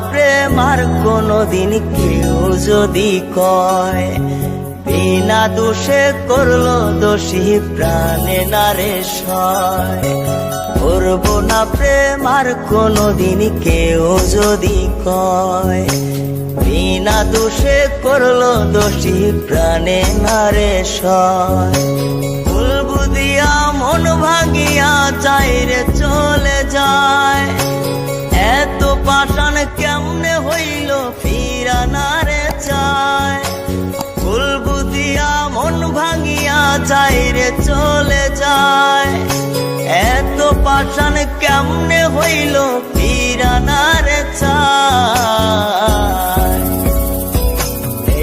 প্রেম আর কোনদিন কেউ যদি কয়, বিনা দোষে করলো দোষী প্রাণে নারে সয়। করব না প্রেম আর কোনদিন কেউ যদি কয়, বিনা দোষে করলো দোষী প্রাণে নারে সয়। ভুল বুঝিয়া মন ভাঙিয়া চাইরে চলে যায়, এত পাষাণ কেমনে হইল ফিরা নারে চায়। ভুল বুঝিয়া মন ভাঙিয়া চাইরে চলে যায়, এত পাষাণ কেমনে হইল ফিরা নারে চায়।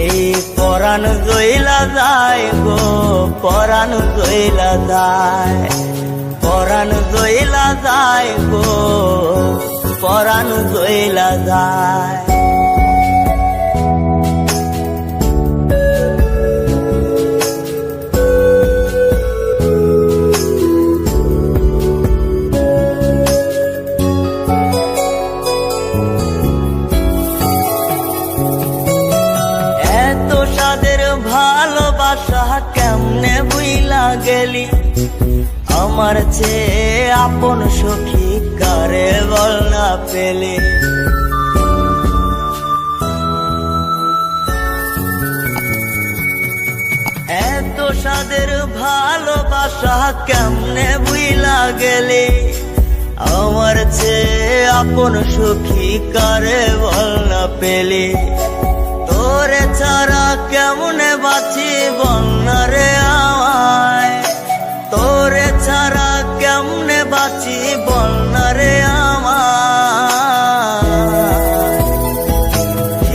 এই পরাণ জইলা যায় গো, পরাণ জইলা যায়, পরাণ জইলা যায় গো, পরাণ জইলা যায়। এত সাদের ভালোবাসা কেমনে বুইলা গেলি, আমার চেয়ে আপন সখী কারে বল না পেলে। এত সাদের ভালোবাসা কেমনে বুইলা গেলি, আমার চেয়ে আপন সখী কারে বল না পেলে। তোরে ছাড়া কেমনে বাঁচি বল না রে আমায়, তোরে ছাড়া কেমনে বাঁচি বল না রে আমায়।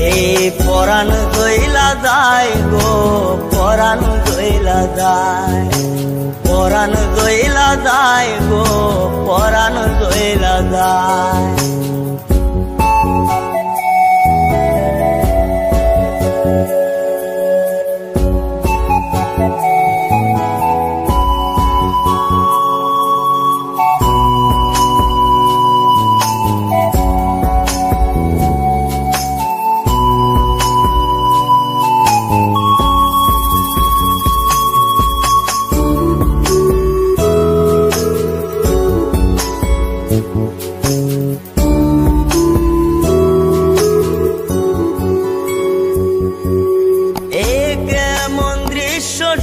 এই পরাণ জইলা যায় গো, পরাণ জইলা যায়, পরাণ জইলা যায় গো, পরাণ জইলা যায়।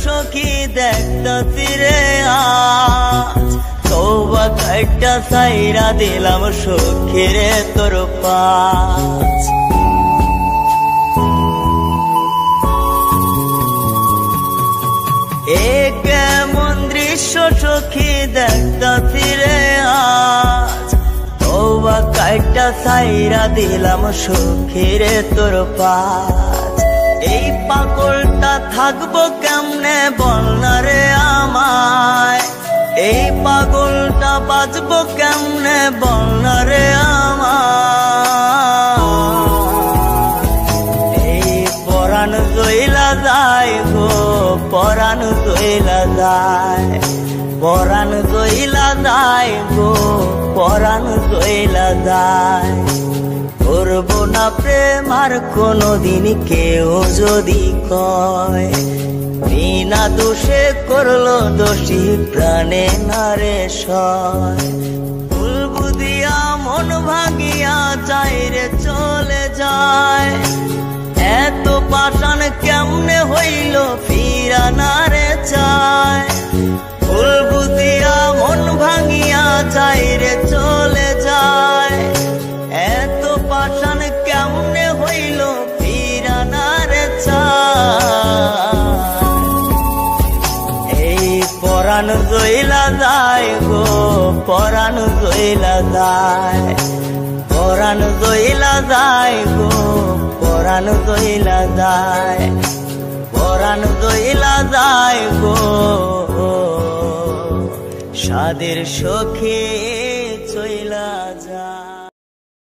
সখী দেখতাছি রে আজ, তওবা কাইটা সাইরা দিলাম সখী রে তোর পাশ। এ কেমন দৃশ্য সখী দেখতাছি রে আজ, তওবা কাইটা সাইরা দিলাম সখী রে তোর পাশ। এই পাগলটা থাকবো কেমনে বল না রে আমায়, এই পাগলটা বাঁচবো কেমনে বল না রে আমায়। এই পরাণ জইলা যায় গো, পরাণ জইলা যায়, পরাণ জইলা যায় গো, পরাণ জইলা যায়। করব না প্রেম আর কোনদিন কেউ যদি কয়, বিনা দোষে করলো দোষী প্রাণে নারে সয়। ভুল বুঝিয়া মন ভাঙিয়া চাইরে চলে যায়, এত পাষাণ কেমনে হইল ফিরা নারে চায়। ভুল বুঝিয়া মন ভাঙিয়া চাইরে চলে যায়, এত পাষাণ কেমনে হইল ফিরা নারে চায়। এই পরাণ জইলা যায় গো, পরাণ জইলা যায়, পরাণ জইলা যায় গো, পরাণ জইলা যায়, পরাণ জইলা যায় গো। সাদের সখী চইলা যায়।